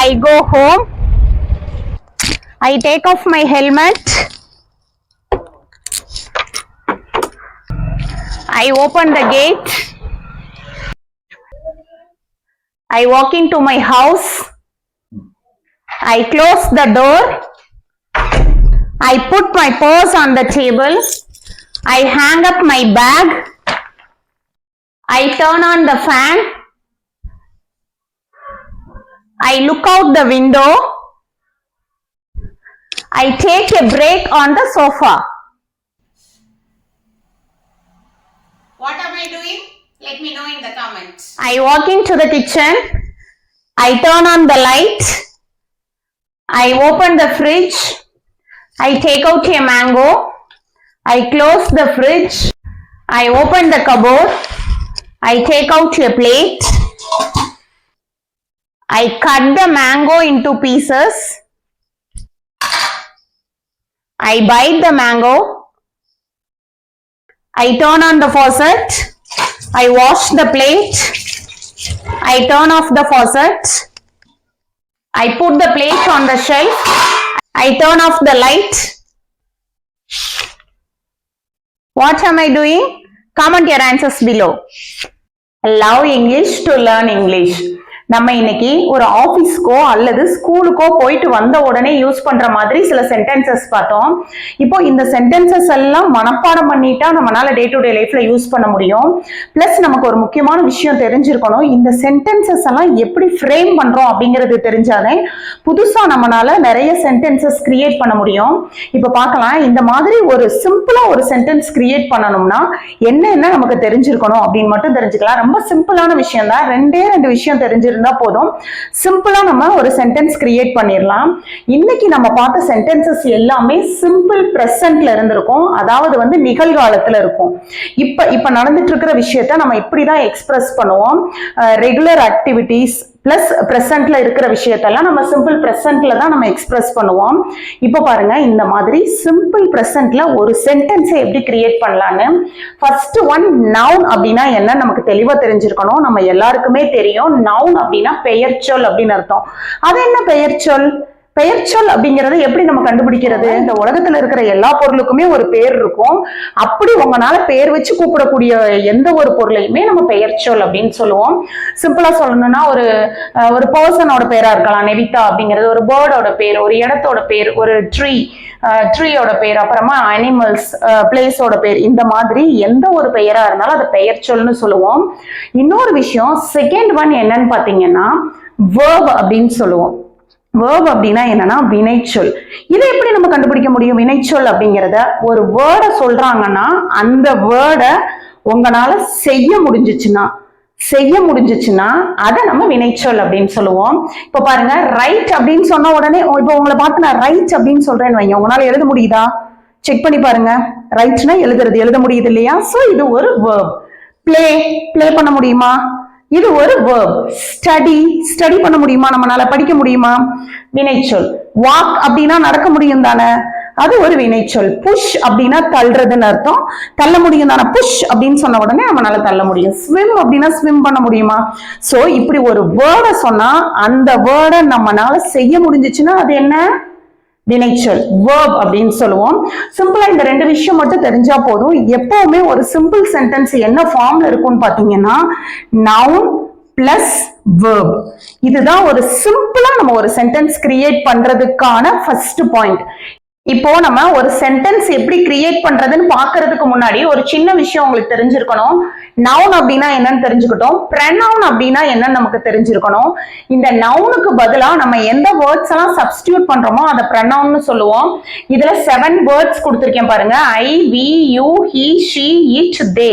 I go home. I take off my helmet. I open the gate. I walk into my house. I close the door. I put my purse on the table. I hang up my bag. I turn on the fan. I look out the window. I take a break on the sofa. What am I doing? Let me know in the comments. I walk into the kitchen. I turn on the light. I open the fridge. I take out a mango. I close the fridge. I open the cupboard. I take out a plate. I cut the mango into pieces. I bite the mango. I turn on the faucet. I wash the plate. I turn off the faucet. I put the plate on the shelf. I turn off the light. What am I doing? Comment your answers below. Love English to learn English. நம்ம இன்னைக்கு ஒரு ஆபீஸ்க்கோ அல்லது ஸ்கூலுக்கோ போயிட்டு வந்த உடனே use பண்ற மாதிரி சில சென்டென்சஸ் பார்த்தோம். இப்போ இந்த சென்டென்சஸ் எல்லாம் மனப்பாடம் பண்ணிட்டா நம்மளால டே டு டே லைஃப்ல யூஸ் பண்ண முடியும். பிளஸ் நமக்கு ஒரு முக்கியமான விஷயம் தெரிஞ்சிருக்கணும், இந்த சென்டென்சஸ் எல்லாம் எப்படி ஃப்ரேம் பண்றோம் அப்படிங்கிறது தெரிஞ்சாதே புதுசா நம்மளால நிறைய சென்டென்சஸ் கிரியேட் பண்ண முடியும். இப்போ பார்க்கலாம், இந்த மாதிரி ஒரு சிம்பிளா ஒரு சென்டென்ஸ் கிரியேட் பண்ணணும்னா என்ன நமக்கு தெரிஞ்சிருக்கணும் அப்படின்னு மட்டும் தெரிஞ்சுக்கலாம். ரொம்ப சிம்பிளான விஷயம் தான், ரெண்டு விஷயம் தெரிஞ்சிருந்தா போதும், சிம்பிளா நம்ம ஒரு சென்டென்ஸ் கிரியேட் பண்ணிடலாம். இன்னைக்கு நம்ம பார்த்த சென்டென்சஸ் எல்லாமே சிம்பிள் பிரசன்ட்ல இருந்திருக்கும், அதாவது வந்து நிகழ்காலத்துல இருக்கும். இப்ப நடந்துட்டு இருக்கிற விஷயத்த நம்ம இப்படிதான் எக்ஸ்பிரஸ் பண்ணுவோம். ரெகுலர் ஆக்டிவிட்டிஸ் பிளஸ் பிரசன்ட்ல இருக்கிற விஷயத்தெல்லாம் நம்ம சிம்பிள் பிரசன்ட்ல தான் நம்ம எக்ஸ்பிரஸ் பண்ணுவோம். இப்போ பாருங்க, இந்த மாதிரி சிம்பிள் பிரசன்ட்ல ஒரு சென்டென்ஸை எப்படி கிரியேட் பண்ணலான்னு. ஃபர்ஸ்ட் ஒன், நவுன் அப்படின்னா என்ன நமக்கு தெளிவா தெரிஞ்சிருக்கணும். நம்ம எல்லாருக்குமே தெரியும், நவுன் அப்படின்னா பெயர்ச்சொல் அப்படின்னு அர்த்தம். அது என்ன பெயர்ச்சொல்? பெயர்ச்சொல் அப்படிங்கறது எப்படி நம்ம கண்டுபிடிக்கிறது? இந்த உலகத்துல இருக்கிற எல்லா பொருளுக்குமே ஒரு பேர் இருக்கும். அப்படி உங்களால பேர் வச்சு கூப்பிடக்கூடிய எந்த ஒரு பொருளையுமே நம்ம பெயர்ச்சொல் அப்படின்னு சொல்லுவோம். சிம்பிளா சொல்லணும்னா ஒரு பர்சனோட பேரா இருக்கலாம், நெவிதா அப்படிங்கிறது. ஒரு பேர்டோட பேர், ஒரு இடத்தோட பேர், ஒரு ட்ரீயோட பேர், அப்புறமா அனிமல்ஸ், பிளேஸோட பேர், இந்த மாதிரி எந்த ஒரு பெயரா இருந்தாலும் அதை பெயர்ச்சொல்னு சொல்லுவோம். இன்னொரு விஷயம், செகண்ட் ஒன் என்னன்னு பாத்தீங்கன்னா verb அப்படின்னு சொல்லுவோம். verb அப்படின்னா என்னன்னா வினைச்சொல். இதை எப்படி நம்ம கண்டுபிடிக்க முடியும்? வினைச்சொல் அப்படிங்கிறத ஒரு வேர்டை சொல்றாங்கன்னா அந்த வேர்டை உங்களால செய்ய முடிஞ்சிச்சுன்னா அதை நம்ம வினைச்சொல் அப்படின்னு சொல்லுவோம். இப்ப பாருங்க, ரைட் அப்படின்னு சொன்ன உடனே இப்போ உங்களை பார்த்து நான் ரைட் அப்படின்னு சொல்றேன்னு வைங்க, உங்களால எழுத முடியுதா? செக் பண்ணி பாருங்க. ரைட்னா எழுத முடியுது இல்லையா? சோ இது ஒரு verb. பிளே பண்ண முடியுமா? இது ஒரு verb. ஸ்டடி பண்ண முடியுமா? நம்மளால படிக்க முடியுமா? வினைச்சொல். வாக் அப்படின்னா நடக்க முடியும் தானே, அது ஒரு வினைச்சொல். புஷ் அப்படின்னா தள்ளுறதுன்னு அர்த்தம், தள்ள முடியும் தானே. புஷ் அப்படின்னு சொன்ன உடனே நம்மளால தள்ள முடியும். ஸ்விம் அப்படின்னா ஸ்விம் பண்ண முடியுமா? சோ இப்படி ஒரு வேர்டை சொன்னா அந்த வேர்டை நம்மளால செய்ய முடிஞ்சிச்சுன்னா அது என்ன? வினைச்சொல், verb அப்படின்னு சொல்லுவோம். சிம்பிளா இந்த ரெண்டு விஷயம் மட்டும் தெரிஞ்சா போதும். எப்பவுமே ஒரு சிம்பிள் சென்டென்ஸ் என்ன ஃபார்ம்ல இருக்கும்னு பாத்தீங்கன்னா நவுன் பிளஸ் verb. இதுதான் ஒரு சிம்பிளா நம்ம ஒரு சென்டென்ஸ் கிரியேட் பண்றதுக்கான ஃபர்ஸ்ட் பாயிண்ட். இப்போ நம்ம ஒரு சென்டென்ஸ் எப்படி கிரியேட் பண்றதுன்னு பாக்குறதுக்கு முன்னாடி ஒரு சின்ன விஷயம் உங்களுக்கு தெரிஞ்சிருக்கணும். நவுன் அப்படின்னா என்னன்னு தெரிஞ்சுக்கிட்டோம், ப்ரனவுன் அப்படின்னா என்னன்னு நமக்கு தெரிஞ்சிருக்கணும். இந்த நவுனுக்கு பதிலா நம்ம எந்த வேர்ட்ஸ் எல்லாம் சப்ஸ்டிடியூட் பண்றோமோ அதை ப்ரனவுன்னு சொல்லுவோம். இதுல 7 வேர்ட்ஸ் கொடுத்திருக்கேன் பாருங்க. I, we, you, he, she, it, they.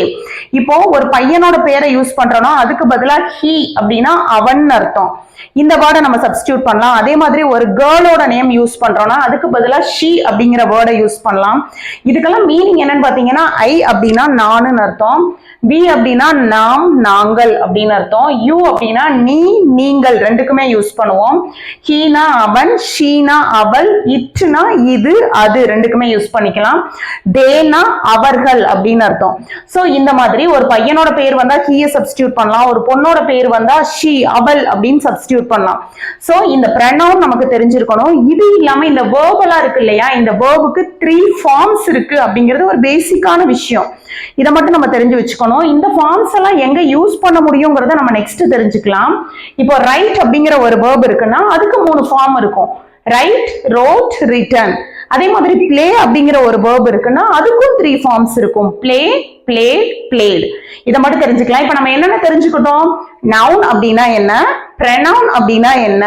இப்போ ஒரு பையனோட பேரை யூஸ் பண்றோம்னா அதுக்கு பதிலா ஹி அப்படின்னா அவன் அர்த்தம். இந்த வேர்டை நம்ம சப்ஸ்டிடியூட் பண்ணலாம். அதே மாதிரி ஒரு கேர்ளோட நேம் யூஸ் பண்றோம்னா அதுக்கு பதிலா ஷி அப்படிங்கிற வேர்டை யூஸ் பண்ணலாம். இதுக்கெல்லாம் மீனிங் என்னன்னு பாத்தீங்கன்னா ஐ அப்படின்னா நானுன்னு அர்த்தம், வி அப்படின்னா நாம், நாங்கள் அப்படின்னு அர்த்தம், யூ அப்படின்னா நீ, நீங்கள் ரெண்டுக்குமே யூஸ் பண்ணுவோம், ஹீனா அவன், ஷீனா அவள், இட்னா இது, அது ரெண்டுக்குமே யூஸ் பண்ணிக்கலாம், தேனா அவர்கள் அப்படின்னு அர்த்தம். சோ இந்த மாதிரி ஒரு பையனோட பேர் வந்தா ஹீய சப்ஸ்டிடியூட் பண்ணலாம், ஒரு பொண்ணோட பேர் வந்தா ஷீ அவள் அப்படின்னு சப்ஸ்டிடியூட் சப்ஸ்டியூட் பண்ணலாம். சோ இந்த pronoun நமக்கு தெரிஞ்சிருக்கணும். இது இல்லாம இந்த verb எல்லாம் இருக்கு இல்லையா, இந்த verb-க்கு 3 ஃபார்ம்ஸ் இருக்கு அப்படிங்கிறது ஒரு பேசிக்கான விஷயம். இதை மட்டும் நம்ம தெரிஞ்சு வச்சுக்கணும். இந்த ஃபார்ம்ஸ் எல்லாம் எங்க யூஸ் பண்ண முடியுங்கிறத நம்ம நெக்ஸ்ட் தெரிஞ்சுக்கலாம். இப்போ ரைட் அப்படிங்கிற ஒரு verb இருக்குன்னா அதுக்கு 3 ஃபார்ம் இருக்கும். Right, road, return. அதே மாதிரி பிளே அப்படிங்கிற ஒரு verb இருக்குன்னா அதுக்கும் 3 ஃபார்ம்ஸ் இருக்கும். Play, plate, plate. இதை மட்டும் தெரிஞ்சுக்கலாம். இப்ப நம்ம என்னென்ன தெரிஞ்சுக்கிட்டோம்? நவுன் அப்படின்னா என்ன, pronoun அப்படின்னா என்ன,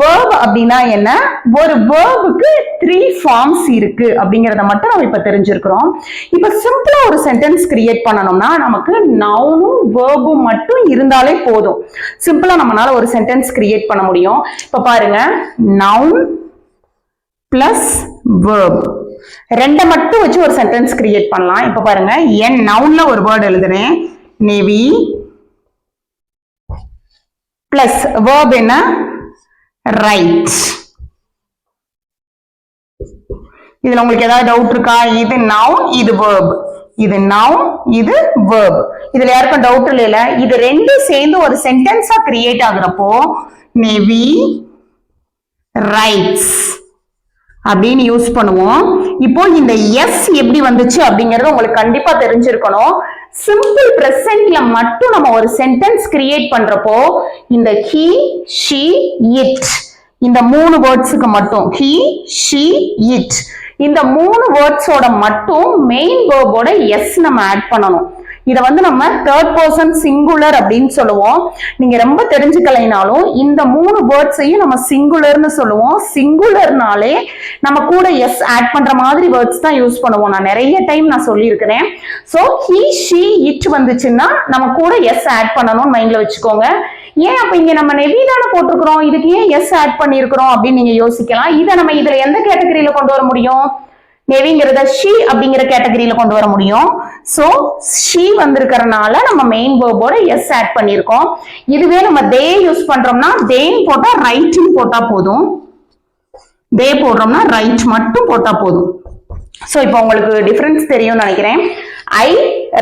verb அப்படின்னா என்ன, ஒரு verb-க்கு 3 ஃபார்ம்ஸ் இருக்கு அப்படிங்கறத மட்டும் நம்ம இப்ப தெரிஞ்சிருக்கிறோம். இப்ப சிம்பிளா ஒரு சென்டென்ஸ் கிரியேட் பண்ணணும்னா நமக்கு நவுனும் verb-உம் மட்டும் இருந்தாலே போதும். சிம்பிளா நம்மளால ஒரு சென்டென்ஸ் கிரியேட் பண்ண முடியும். இப்ப பாருங்க, நவுன் பிளஸ் verb ரெண்டை மட்டும் வச்சு ஒரு சென்டென்ஸ் கிரியேட் பண்ணலாம். இப்ப பாருங்க, என் நவுன்ல ஒரு வேர்ட் எழுதுறேன், நேவி, பிளஸ் verb என்ன, ரைட். இதுல உங்களுக்கு ஏதாவது டவுட் இருக்கா? இது நவுன், இது verb. இது நவுன், இது verb. இதுல யாருக்கும் டவுட் இல்லைல? இது ரெண்டும் சேர்ந்து ஒரு சென்டென்ஸா கிரியேட் ஆகுறப்போ நேவி ரைட்ஸ் அப்படின்னு யூஸ் பண்ணுவோம். இப்போ இந்த எஸ் எப்படி வந்துச்சு அப்படிங்கறது உங்களுக்கு கண்டிப்பா தெரிஞ்சிருக்கணும். சிம்பிள் பிரசன்ட்ல மட்டும் நம்ம ஒரு சென்டென்ஸ் கிரியேட் பண்றப்போ இந்த he, she, it இந்த 3 வேர்ட்ஸுக்கு மட்டும் he, she, it இந்த 3 வேர்ட்ஸோட மட்டும் மெயின் வேர்போட எஸ் நம்ம ஆட் பண்ணணும். இதை வந்து நம்ம தேர்ட் பர்சன் சிங்குலர் அப்படின்னு சொல்லுவோம். நீங்க ரொம்ப தெரிஞ்சுக்கலைனாலும் இந்த 3 வேர்ட்ஸையும் நம்ம சிங்குலர்னு சொல்லுவோம். சிங்குலர்னாலே நம்ம கூட எஸ் ஆட் பண்ற மாதிரி வேர்ட்ஸ் தான் யூஸ் பண்ணுவோம். நான் நிறைய டைம் நான் சொல்லியிருக்கிறேன். ஸோ he, she, it வந்துச்சுன்னா நம்ம கூட எஸ் ஆட் பண்ணணும்னு மைண்ட்ல வச்சுக்கோங்க. ஏன் அப்ப இங்க நம்ம நெவி தானே போட்டிருக்கிறோம், இதுக்கு ஏன் எஸ் ஆட் பண்ணிருக்கிறோம் அப்படின்னு நீங்க யோசிக்கலாம். இதை நம்ம இதுல எந்த கேட்டகரியில கொண்டு வர முடியும்? நெவிங்கிறத she அப்படிங்கிற கேட்டகரியில கொண்டு வர முடியும். சோ she வந்திருக்கிறதுனால நம்ம மெயின் வேர்போட எஸ் ஆட் பண்ணிருக்கோம். இதுவே நம்ம they யூஸ் பண்றோம்னா தேன் போட்டா ரைட்னு போட்டா போதும். they போடுறோம்னா ரைட் மட்டும் போட்டா போதும். சோ இப்போ உங்களுக்கு டிஃபரன்ஸ் தெரியும்னு நினைக்கிறேன். I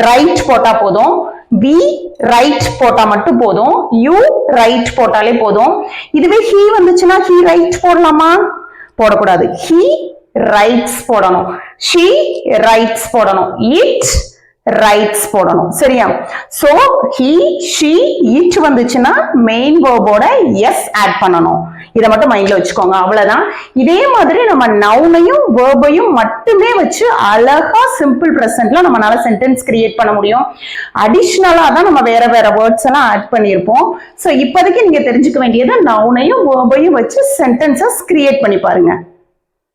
ரைட் போட்டா போதும், we ரைட் போட்டா மட்டும் போதும், you ரைட் போட்டாலே போதும். இதுவே he வந்துச்சுன்னா he ரைட் போடலாமா? போடக்கூடாது. he ரைட்ஸ் போடணும், she ரைட்ஸ் போடணும், it ரைட்ஸ் போடணும். சரியா? சோ he, she, it வந்துச்சுன்னா மெயின் வேர்போட எஸ் ஆட் பண்ணணும். இதை மட்டும் மைண்ட்ல வச்சுக்கோங்க. அவ்வளவுதான். இதே மாதிரி நம்ம நவுனையும் வேர்பையும் மட்டுமே வச்சு அழகா சிம்பிள் பிரசன்ட்ல நம்மளால சென்டென்ஸ் கிரியேட் பண்ண முடியும். அடிஷ்னலா தான் நம்ம வேற வேற வேர்ட்ஸ் எல்லாம் ஆட் பண்ணியிருப்போம். சோ இப்போதைக்கு நீங்க தெரிஞ்சுக்க வேண்டியது நவுனையும் வேர்பையும் வச்சு சென்டென்சஸ் கிரியேட் பண்ணி பாருங்க.